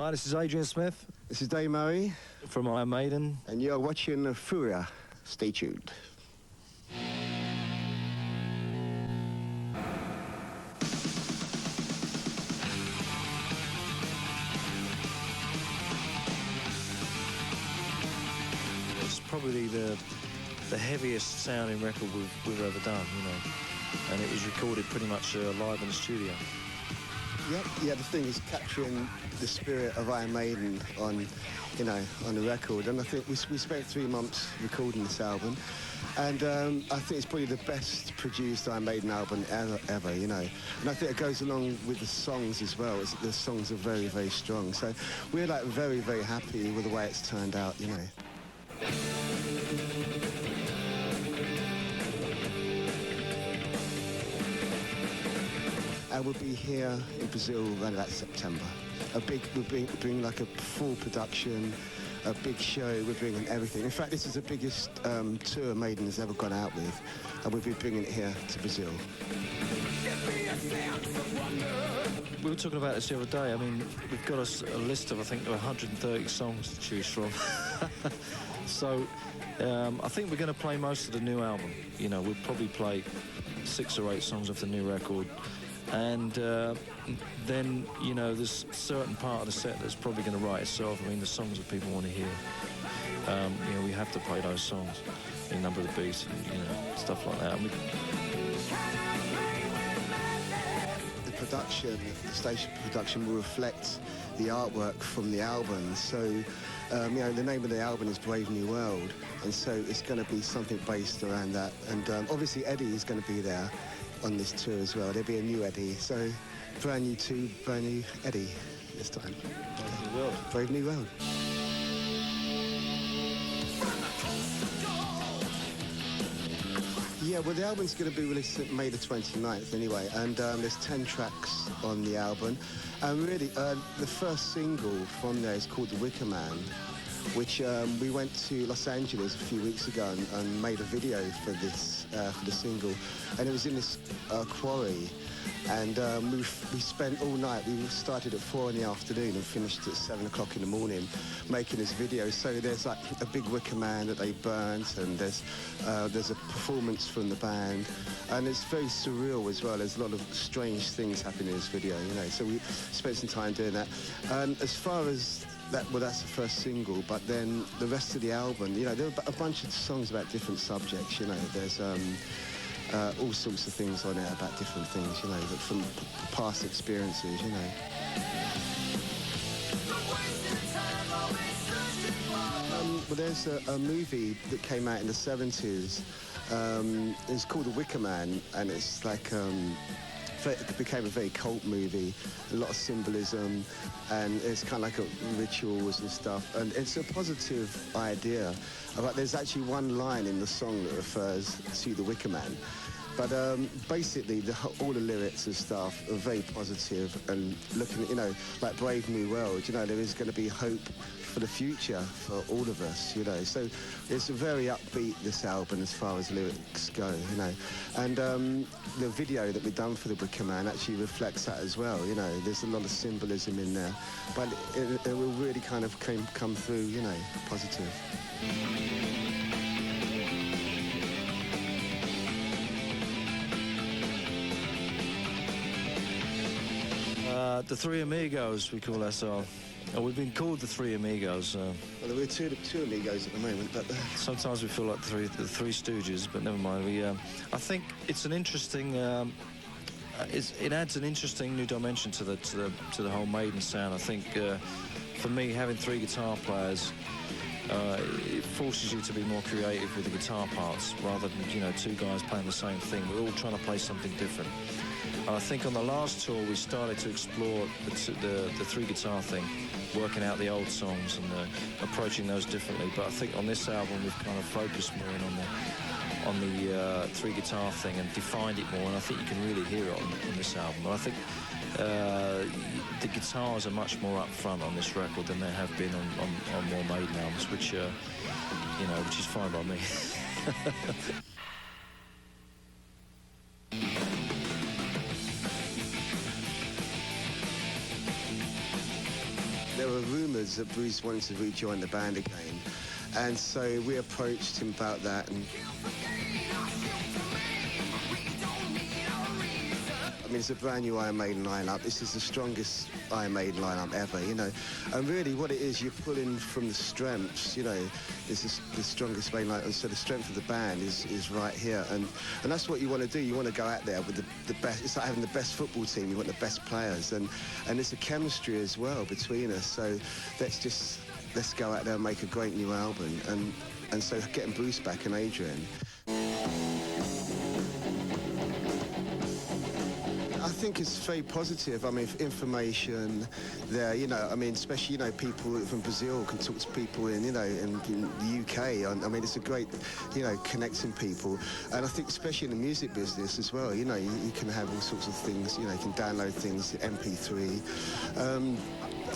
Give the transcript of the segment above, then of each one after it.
Hi, this is Adrian Smith. This is Dave Murray. From Iron Maiden. And you're watching FURIA. Stay tuned. It's probably the heaviest sounding record we've ever done, you know. And it was recorded pretty much live in the studio. Yep, yeah, the thing is capturing the spirit of Iron Maiden on, you know, on the record. And I think we spent 3 months recording this album. And I think it's probably the best produced Iron Maiden album ever, you know. And I think it goes along with the songs as well. The songs are very, very strong. So we're like very, very happy with the way it's turned out, you know. And we'll be here in Brazil around about September. We're bringing like a full production, a big show. We're bringing everything. In fact, this is the biggest tour Maiden has ever gone out with, and we'll be bringing it here to Brazil. We were talking about this the other day. I mean, we've got a list of, I think, 130 songs to choose from. So I think we're going to play most of the new album. You know, we'll probably play 6 or 8 songs off the new record. And then, you know, there's a certain part of the set that's probably going to write itself. I mean, the songs that people want to hear. You know, we have to play those songs in Number of the Beast and, you know, stuff like that. The production, the station production will reflect the artwork from the album. So, you know, the name of the album is Brave New World. And so it's going to be something based around that. And obviously Eddie is going to be there on this tour as well. There'll be a new Eddie, so brand new tube, brand new Eddie this time. Brave New World. Brave New World. Yeah, well, the album's going to be released May the 29th anyway, and there's 10 tracks on the album. And really, the first single from there is called The Wicker Man, which we went to Los Angeles a few weeks ago and made a video for this, for the single. And it was in this quarry. And we spent all night. We started at 4 in the afternoon and finished at 7 o'clock in the morning making this video. So there's like a big wicker man that they burnt, and there's a performance from the band. And it's very surreal as well. There's a lot of strange things happening in this video, you know. So we spent some time doing that. And as far as that, well, that's the first single, but then the rest of the album, you know, there are a bunch of songs about different subjects, you know. There's all sorts of things on it about different things, you know, from past experiences, you know. Well, there's a movie that came out in the 70s. It's called The Wicker Man, and it's like it became a very cult movie, a lot of symbolism, and it's kind of like rituals and stuff, and it's a positive idea. But there's actually one line in the song that refers to the Wicker Man. But basically, all the lyrics and stuff are very positive and looking, you know, like Brave New World. You know, there is going to be hope for the future for all of us, you know. So it's very upbeat, this album, as far as lyrics go, you know. And the video that we've done for the Wicker Man actually reflects that as well, you know. There's a lot of symbolism in there, but it will really kind of come through, you know, positive. The Three Amigos, we call ourselves. We've been called the Three Amigos. Well, we're two amigos at the moment, but sometimes we feel like the Three Stooges, but never mind. I think it's an interesting. It adds an interesting new dimension to the whole Maiden sound. I think for me, having 3 guitar players, it forces you to be more creative with the guitar parts rather than, you know, 2 guys playing the same thing. We're all trying to play something different. And I think on the last tour we started to explore the 3 guitar thing, working out the old songs and approaching those differently. But I think on this album we've kind of focused more in on the 3 guitar thing and defined it more. And I think you can really hear it on this album. And I think the guitars are much more up front on this record than they have been on more Maiden albums, which you know, which is fine by me. There were rumours that Bruce wanted to rejoin the band again, and so we approached him about that. And I mean, it's a brand new Iron Maiden lineup. This is the strongest Iron Maiden lineup ever, you know. And really, what it is, you're pulling from the strengths, you know. This is the strongest Maiden lineup, so the strength of the band is right here, and that's what you want to do. You want to go out there with the best. It's like having the best football team. You want the best players, and it's a chemistry as well between us. So let's go out there and make a great new album, and so getting Bruce back and Adrian. I think it's very positive. I mean, information there, you know, I mean, especially, you know, people from Brazil can talk to people in, you know, in the UK. I mean, it's a great, you know, connecting people. And I think especially in the music business as well, you know, you can have all sorts of things, you know, you can download things, MP3.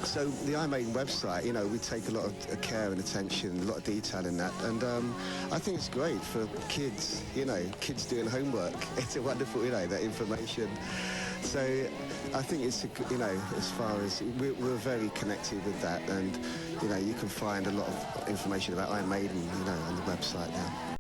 So the Iron Maiden website, you know, we take a lot of care and attention, a lot of detail in that, and I think it's great for kids, you know, kids doing homework. It's a wonderful, you know, that information. So I think it's, you know, as far as we're very connected with that, and you know, you can find a lot of information about Iron Maiden, you know, on the website now.